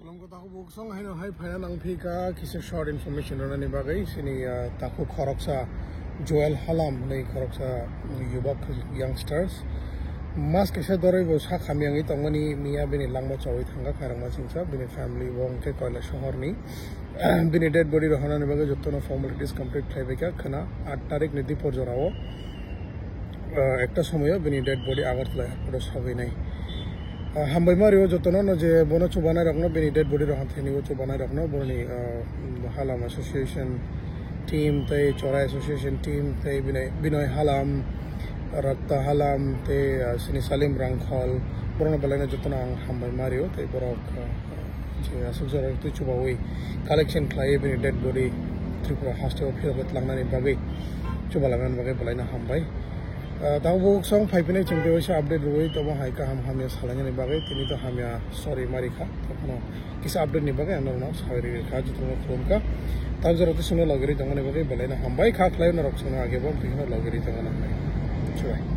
Kalau kau tahu bukan hanya hai payah nang pika kisah short information orang ni bagai sini tahu koroksa Joel Halam ni koroksa yubak youngsters mas kisah dore bosak kami yang itu angani Mia bini langma cawi tangga karang macingsa bini family wong ke koila shahar ni bini dead body rohana ni bagai jotono formalities complete thay beka kena 8 tarik ni dipor jorawo ekta somoyo bini dead body Agartala airport sabai nai hambai mario jotono no je bono chubana rakno bini dead body rohan theni wo chubana rakno boni Halam association team tai Chora association team tai Binoy Halam Rakta Halam te sini Salim Rangkhol borona balana jotono ang hambai mario tai borok je asuk jora tu chubawi collection klai bini dead body Tripura hostel phirat langnani bagai chubalangan bagai balaina hambai tahu bukan song five ini cuma dia update dulu itu mah haika hamnya salahnya nih bagai ini tuh hamnya sorry marika tapi kisah update nih bagai anda sorry kaji tuh belum kah tahu jero tuh semua lagi jangan nih bagai balai nah hambai kah lain orang semua agak bom pikir lagi jangan nih coba